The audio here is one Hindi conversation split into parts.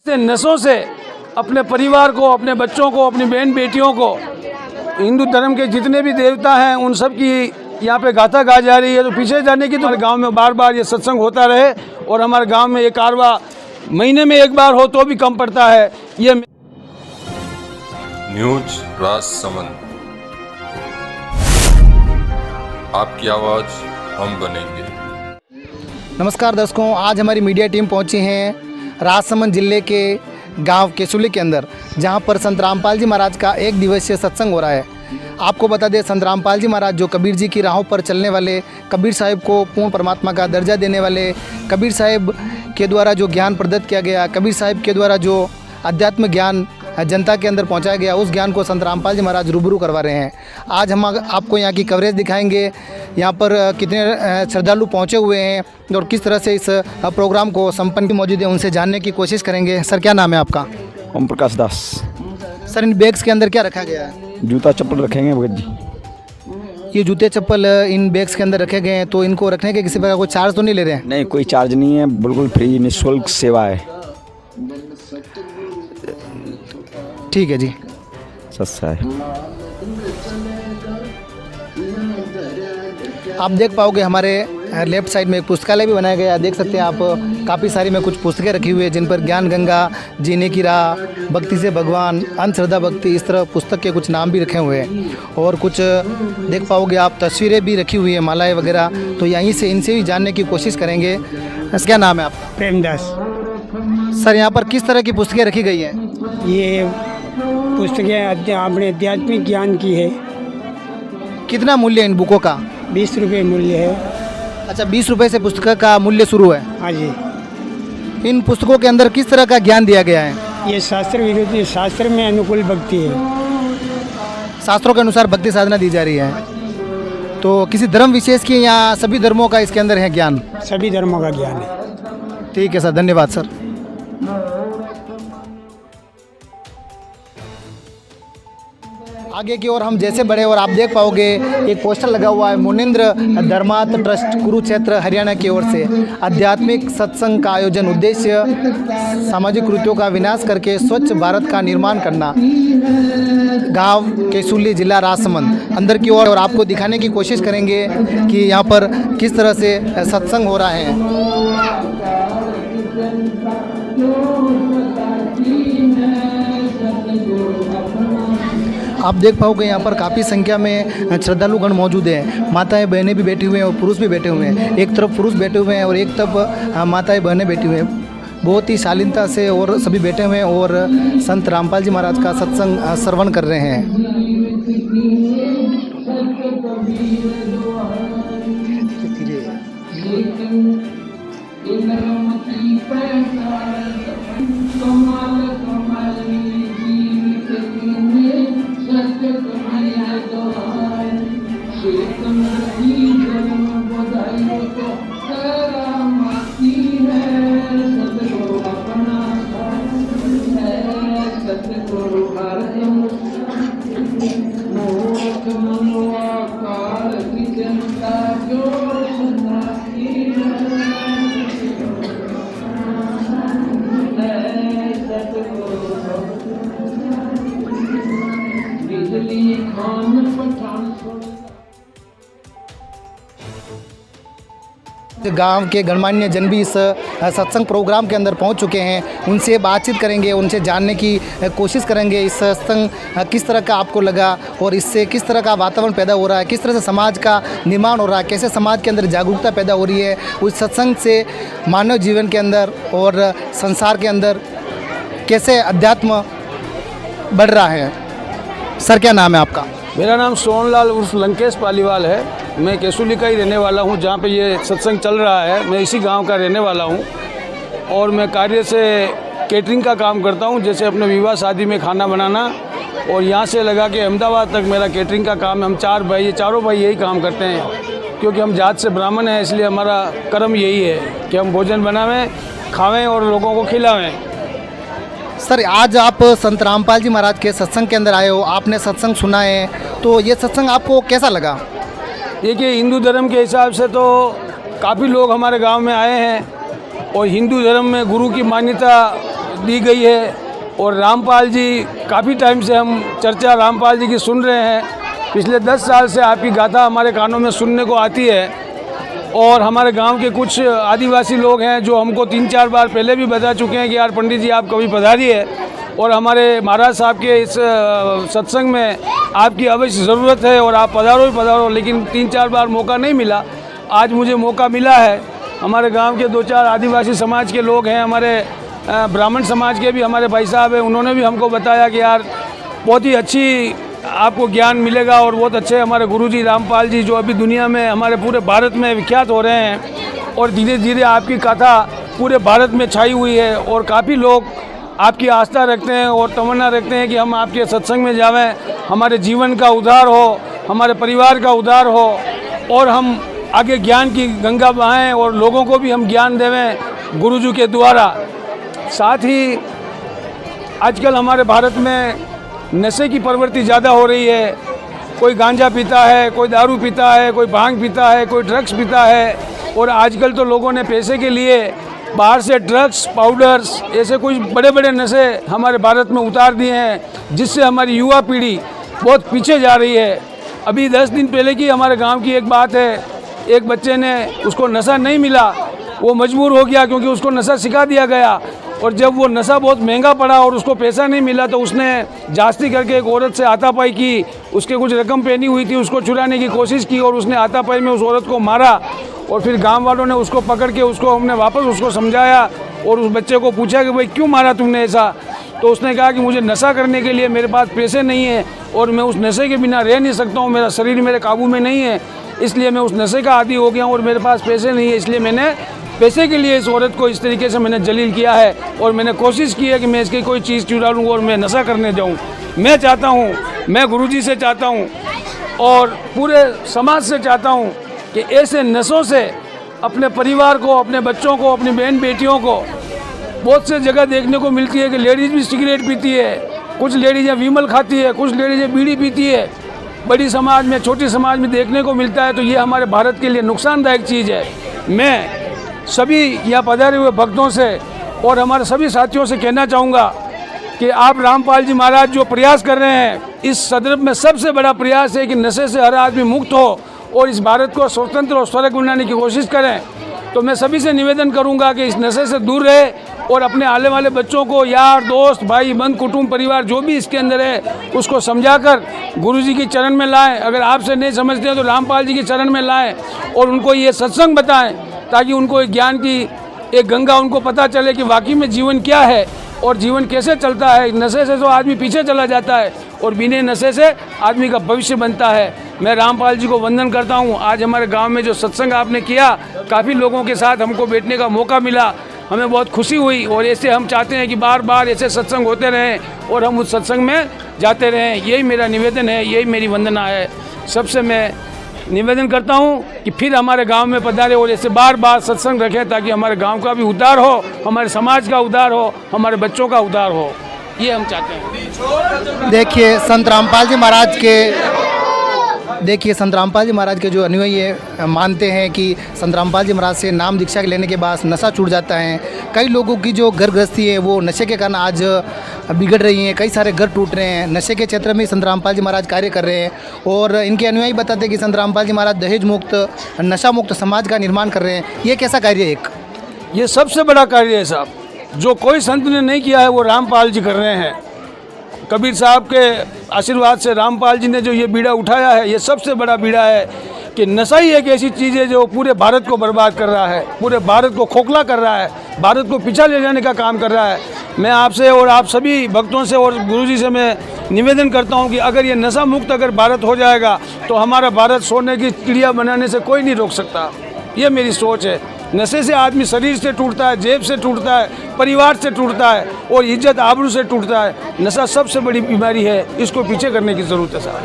से नशों से अपने परिवार को, अपने बच्चों को, अपनी बहन बेटियों को, हिंदू धर्म के जितने भी देवता हैं उन सब की यहाँ पे गाथा गा जा रही है। तो पीछे जाने की, तो हमारे गांव में बार बार ये सत्संग होता रहे और हमारे गांव में ये कारवा महीने में एक बार हो तो भी कम पड़ता है। ये न्यूज राजसमंद, आपकी आवाज़ हम बनेंगे। नमस्कार दर्शकों, आज हमारी मीडिया टीम पहुंची है राजसमंद जिले के गांव केसुली के अंदर, जहां पर संत रामपाल जी महाराज का एक दिवसीय सत्संग हो रहा है। आपको बता दें, संत रामपाल जी महाराज जो कबीर जी की राहों पर चलने वाले, कबीर साहिब को पूर्ण परमात्मा का दर्जा देने वाले, कबीर साहिब के द्वारा जो ज्ञान प्रदत्त किया गया, कबीर साहिब के द्वारा जो अध्यात्म ज्ञान जनता के अंदर पहुंचाया गया, उस ज्ञान को संत रामपाल जी महाराज रूबरू करवा रहे हैं। आज हम आपको यहाँ की कवरेज दिखाएंगे, यहाँ पर कितने श्रद्धालु पहुँचे हुए हैं और किस तरह से इस प्रोग्राम को संपन्न मौजूद है, उनसे जानने की कोशिश करेंगे। सर, क्या नाम है आपका? ओम प्रकाश दास। सर, इन बैग्स के अंदर क्या रखा गया है? जूता चप्पल रखेंगे भगत जी। ये जूते चप्पल इन बैग्स के अंदर रखे गए हैं, तो इनको रखने के किसी प्रकार कोई चार्ज तो नहीं ले रहे हैं? नहीं, कोई चार्ज नहीं है, बिल्कुल फ्री निःशुल्क सेवा है। ठीक है जी, सस्ता है। आप देख पाओगे हमारे लेफ्ट साइड में एक पुस्तकालय भी बनाया गया है। देख सकते हैं आप, काफ़ी सारी में कुछ पुस्तकें रखी हुई है जिन पर ज्ञान गंगा, जीने की राह, भक्ति से भगवान, अंधश्रद्धा भक्ति, इस तरह पुस्तक के कुछ नाम भी रखे हुए हैं। और कुछ देख पाओगे आप तस्वीरें भी रखी हुई है, मालाएं वगैरह। तो यहीं से इनसे भी जानने की कोशिश करेंगे। क्या नाम है आपका? प्रेमदास। सर, यहाँ पर किस तरह की पुस्तकें रखी गई हैं? ये पुस्तकें अपने आध्यात्मिक ज्ञान की है। कितना मूल्य है इन बुकों का? 20 रुपये मूल्य है। अच्छा, 20 रुपये से पुस्तक का मूल्य शुरू है। हाँ जी। इन पुस्तकों के अंदर किस तरह का ज्ञान दिया गया है? ये शास्त्र विरोधी, शास्त्र में अनुकूल भक्ति है। शास्त्रों के अनुसार भक्ति साधना दी जा रही है। तो किसी धर्म विशेष की या सभी धर्मों का इसके अंदर है ज्ञान? सभी धर्मों का ज्ञान है। ठीक है सर, धन्यवाद सर। आगे की ओर हम जैसे बढ़े और आप देख पाओगे एक पोस्टर लगा हुआ है मुनिंद्र धर्मार्थ ट्रस्ट कुरुक्षेत्र हरियाणा की ओर से। आध्यात्मिक सत्संग का आयोजन, उद्देश्य सामाजिक कुरीतियों का विनाश करके स्वच्छ भारत का निर्माण करना। गांव केसुली, जिला राजसमंद। अंदर की ओर और आपको दिखाने की कोशिश करेंगे कि यहाँ पर किस तरह से सत्संग हो रहा है। आप देख पाओगे यहाँ पर काफ़ी संख्या में श्रद्धालुगण मौजूद हैं। माताएं बहनें भी बैठी हुए हैं और पुरुष भी बैठे हुए हैं। एक तरफ पुरुष बैठे हुए हैं और एक तरफ माताएं बहनें बैठी हुई हैं। बहुत ही शालीनता से और सभी बैठे हुए हैं और संत रामपाल जी महाराज का सत्संग श्रवण कर रहे हैं। गांव के गणमान्य जन भी इस सत्संग प्रोग्राम के अंदर पहुंच चुके हैं। उनसे बातचीत करेंगे, उनसे जानने की कोशिश करेंगे इस सत्संग किस तरह का आपको लगा और इससे किस तरह का वातावरण पैदा हो रहा है, किस तरह से समाज का निर्माण हो रहा है, कैसे समाज के अंदर जागरूकता पैदा हो रही है। उस सत्संग से मानव जीवन के अंदर और संसार के अंदर कैसे अध्यात्म बढ़ रहा है। सर, क्या नाम है आपका? मेरा नाम सोनलाल उर्फ लंकेश पालीवाल है। मैं केसुली का ही रहने वाला हूँ। जहाँ पे ये सत्संग चल रहा है, मैं इसी गांव का रहने वाला हूँ और मैं कार्य से केटरिंग का काम करता हूँ, जैसे अपने विवाह शादी में खाना बनाना। और यहाँ से लगा के अहमदाबाद तक मेरा केटरिंग का काम है। हम चारों भाई यही काम करते हैं, क्योंकि हम जात से ब्राह्मण हैं, इसलिए हमारा कर्म यही है कि हम भोजन बनावें, खावें और लोगों को खिलावें। सर, आज आप संत रामपाल जी महाराज के सत्संग के अंदर आए हो, आपने सत्संग सुना है, तो ये सत्संग आपको कैसा लगा? देखिए, हिंदू धर्म के हिसाब से तो काफ़ी लोग हमारे गांव में आए हैं और हिंदू धर्म में गुरु की मान्यता दी गई है। और रामपाल जी, काफ़ी टाइम से हम चर्चा रामपाल जी की सुन रहे हैं। पिछले 10 साल से आपकी गाथा हमारे कानों में सुनने को आती है। और हमारे गांव के कुछ आदिवासी लोग हैं जो हमको 3-4 बार पहले भी बता चुके हैं कि यार पंडित जी आप कभी पधारिए और हमारे महाराज साहब के इस सत्संग में आपकी अवश्य ज़रूरत है और आप पधारो ही पधारो। लेकिन 3-4 बार मौका नहीं मिला। आज मुझे मौका मिला है। हमारे गांव के 2-4 आदिवासी समाज के लोग हैं, हमारे ब्राह्मण समाज के भी हमारे भाई साहब हैं, उन्होंने भी हमको बताया कि यार बहुत ही अच्छी आपको ज्ञान मिलेगा। और बहुत अच्छे हमारे गुरुजी रामपाल जी जो अभी दुनिया में हमारे पूरे भारत में विख्यात हो रहे हैं और धीरे धीरे आपकी कथा पूरे भारत में छाई हुई है। और काफ़ी लोग आपकी आस्था रखते हैं और तमन्ना रखते हैं कि हम आपके सत्संग में जावें, हमारे जीवन का उद्धार हो, हमारे परिवार का उद्धार हो और हम आगे ज्ञान की गंगा बहाएं और लोगों को भी हम ज्ञान देवें गुरुजी के द्वारा। साथ ही आजकल हमारे भारत में नशे की प्रवृत्ति ज़्यादा हो रही है। कोई गांजा पीता है, कोई दारू पीता है, कोई भांग पीता है, कोई ड्रग्स पीता है। और आजकल तो लोगों ने पैसे के लिए बाहर से ड्रग्स, पाउडर्स, ऐसे कुछ बड़े बड़े नशे हमारे भारत में उतार दिए हैं, जिससे हमारी युवा पीढ़ी बहुत पीछे जा रही है। अभी 10 दिन पहले की हमारे गाँव की एक बात है, एक बच्चे ने, उसको नशा नहीं मिला, वो मजबूर हो गया क्योंकि उसको नशा सिखा दिया गया। और जब वो नशा बहुत महंगा पड़ा और उसको पैसा नहीं मिला तो उसने जास्ती करके एक औरत से हाथापाई की। उसके कुछ रकम पहनी हुई थी, उसको चुराने की कोशिश की और उसने हाथापाई में उस औरत को मारा। और फिर गांव वालों ने उसको पकड़ के हमने वापस उसको समझाया और उस बच्चे को पूछा कि भाई क्यों मारा तुमने ऐसा। तो उसने कहा कि मुझे नशा करने के लिए मेरे पास पैसे नहीं है और मैं उस नशे के बिना रह नहीं सकता हूँ, मेरा शरीर मेरे काबू में नहीं है, इसलिए मैं उस नशे का आदी हो गया हूँ और मेरे पास पैसे नहीं है, इसलिए मैंने पैसे के लिए इस औरत को इस तरीके से मैंने जलील किया है और मैंने कोशिश की है कि मैं इसकी कोई चीज़ चुरा लूँ और मैं नशा करने जाऊँ। मैं चाहता हूँ, मैं गुरुजी से चाहता हूँ और पूरे समाज से चाहता हूँ कि ऐसे नशों से अपने परिवार को, अपने बच्चों को, अपनी बहन बेटियों को, बहुत से जगह देखने को मिलती है कि लेडीज़ भी सिगरेट पीती है, कुछ लेडीज़ें विमल खाती है, कुछ लेडीज़ें बीड़ी पीती है। बड़ी समाज में, छोटी समाज में देखने को मिलता है। तो ये हमारे भारत के लिए नुकसानदायक चीज़ है। मैं सभी यहाँ पधारे हुए भक्तों से और हमारे सभी साथियों से कहना चाहूँगा कि आप रामपाल जी महाराज जो प्रयास कर रहे हैं, इस संदर्भ में सबसे बड़ा प्रयास है कि नशे से हर आदमी मुक्त हो और इस भारत को स्वतंत्र और स्वर्ग बनाने की कोशिश करें। तो मैं सभी से निवेदन करूंगा कि इस नशे से दूर रहे और अपने आने वाले बच्चों को, यार दोस्त, भाई बंद, कुटुंब, परिवार जो भी इसके अंदर है उसको समझाकर गुरुजी की चरण में लाएं। अगर आपसे नहीं समझते हैं तो रामपाल जी के चरण में लाएं और उनको ये सत्संग बताएं ताकि उनको एक ज्ञान की एक गंगा उनको पता चले कि वाकई में जीवन क्या है और जीवन कैसे चलता है। नशे से तो आदमी पीछे चला जाता है और बिना नशे से आदमी का भविष्य बनता है। मैं रामपाल जी को वंदन करता हूँ। आज हमारे गांव में जो सत्संग आपने किया, काफ़ी लोगों के साथ हमको बैठने का मौका मिला, हमें बहुत खुशी हुई और ऐसे हम चाहते हैं कि बार बार ऐसे सत्संग होते रहें और हम उस सत्संग में जाते रहें। यही मेरा निवेदन है, यही मेरी वंदना है। सबसे मैं निवेदन करता हूँ कि फिर हमारे गांव में पधारे और ऐसे बार बार सत्संग रखें ताकि हमारे गांव का भी उद्धार हो, हमारे समाज का उद्धार हो, हमारे बच्चों का उद्धार हो। ये हम चाहते हैं। देखिए संत रामपाल जी महाराज के जो अनुयायी है मानते हैं कि संत रामपाल जी महाराज से नाम दीक्षा लेने के बाद नशा छूट जाता है। कई लोगों की जो घर गृहस्थी है वो नशे के कारण आज बिगड़ रही हैं, कई सारे घर टूट रहे हैं। नशे के क्षेत्र में संत रामपाल जी महाराज कार्य कर रहे हैं और इनके अनुयायी बताते हैं कि संत रामपाल जी महाराज दहेज मुक्त, नशा मुक्त समाज का निर्माण कर रहे हैं। ये कैसा कार्य है? ये सबसे बड़ा कार्य है साहब, जो कोई संत ने नहीं किया है वो रामपाल जी कर रहे हैं। कबीर साहब के आशीर्वाद से रामपाल जी ने जो ये बीड़ा उठाया है, ये सबसे बड़ा बीड़ा है कि नशा ही एक ऐसी चीज़ है जो पूरे भारत को बर्बाद कर रहा है, पूरे भारत को खोखला कर रहा है, भारत को पीछा ले जाने का काम कर रहा है। मैं आपसे और आप सभी भक्तों से और गुरुजी से मैं निवेदन करता हूं कि अगर ये नशा मुक्त अगर भारत हो जाएगा तो हमारा भारत सोने की चिड़िया बनाने से कोई नहीं रोक सकता। ये मेरी सोच है। नशे से आदमी शरीर से टूटता है, जेब से टूटता है, परिवार से टूटता है और इज्जत आबरू से टूटता है। नशा सबसे बड़ी बीमारी है, इसको पीछे करने की ज़रूरत है साहब।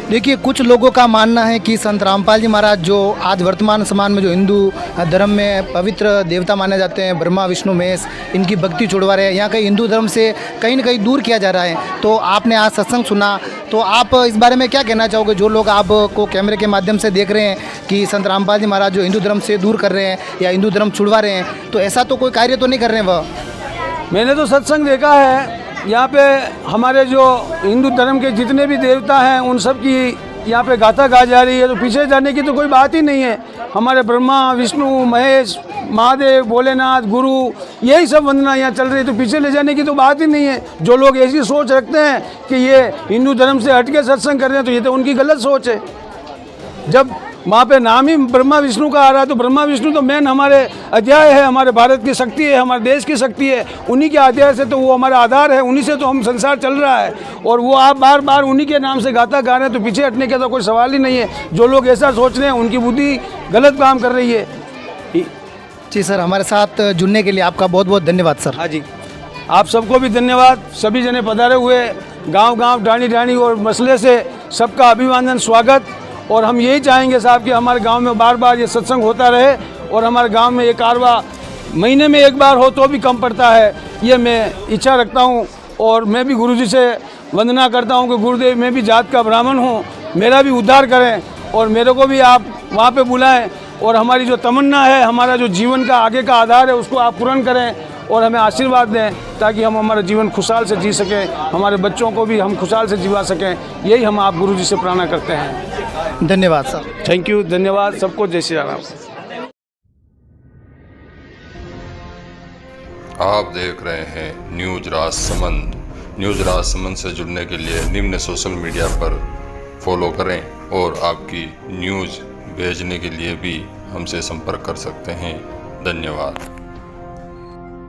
देखिए कुछ लोगों का मानना है कि संत रामपाल जी महाराज जो आज वर्तमान समय में जो हिंदू धर्म में पवित्र देवता माने जाते हैं, ब्रह्मा विष्णु महेश, इनकी भक्ति छुड़वा रहे हैं, यहाँ कहीं हिंदू धर्म से कहीं ना कहीं दूर किया जा रहा है। तो आपने आज सत्संग सुना, तो आप इस बारे में क्या कहना चाहोगे? जो लोग आपको कैमरे के माध्यम से देख रहे हैं कि संत रामपाल जी महाराज जो हिंदू धर्म से दूर कर रहे हैं या हिंदू धर्म छुड़वा रहे हैं, तो ऐसा तो कोई कार्य तो नहीं कर रहे हैं वह? मैंने तो सत्संग देखा है, यहाँ पे हमारे जो हिंदू धर्म के जितने भी देवता हैं उन सब की यहाँ पे गाथा गा जा रही है, तो पीछे जाने की तो कोई बात ही नहीं है। हमारे ब्रह्मा विष्णु महेश महादेव भोलेनाथ गुरु यही सब वंदना यहाँ चल रही है, तो पीछे ले जाने की तो बात ही नहीं है। जो लोग ऐसी सोच रखते हैं कि ये हिंदू धर्म से हट के सत्संग कर रहे हैं, तो ये तो उनकी गलत सोच है। जब वहाँ पे नाम ही ब्रह्मा विष्णु का आ रहा है, तो ब्रह्मा विष्णु तो मेन हमारे अध्याय है, हमारे भारत की शक्ति है, हमारे देश की शक्ति है। उन्हीं के अध्याय से तो वो हमारा आधार है, उन्हीं से तो हम संसार चल रहा है। और वो आप बार बार उन्हीं के नाम से गाथा गा रहे हैं, तो पीछे हटने का तो कोई सवाल ही नहीं है। जो लोग ऐसा सोच रहे हैं उनकी बुद्धि गलत काम कर रही है। जी सर, हमारे साथ जुड़ने के लिए आपका बहुत बहुत धन्यवाद सर। हाँ जी, आप सबको भी धन्यवाद। सभी जने पधारे हुए, गांव-गांव डाणी और मसले से सबका अभिवादन स्वागत। और हम यही चाहेंगे साहब कि हमारे गांव में बार बार ये सत्संग होता रहे, और हमारे गांव में ये कारवा महीने में एक बार हो तो भी कम पड़ता है, ये मैं इच्छा रखता हूँ। और मैं भी गुरुजी से वंदना करता हूँ कि गुरुदेव मैं भी जात का ब्राह्मण हूँ, मेरा भी उद्धार करें और मेरे को भी आप वहाँ पे बुलाएं, और हमारी जो तमन्ना है, हमारा जो जीवन का आगे का आधार है, उसको आप पूर्ण करें और हमें आशीर्वाद दें, ताकि हम हमारा जीवन खुशहाल से जी सकें, हमारे बच्चों को भी हम खुशहाल से जीवा सकें। यही हम आप गुरुजी से प्रार्थना करते हैं। धन्यवाद सर। थैंक यू, धन्यवाद सबको। जय श्री राम। आप देख रहे हैं न्यूज राजसमंद। न्यूज राजसमंद से जुड़ने के लिए निम्न सोशल मीडिया पर फॉलो करें, और आपकी न्यूज़ भेजने के लिए भी हमसे संपर्क कर सकते हैं। धन्यवाद।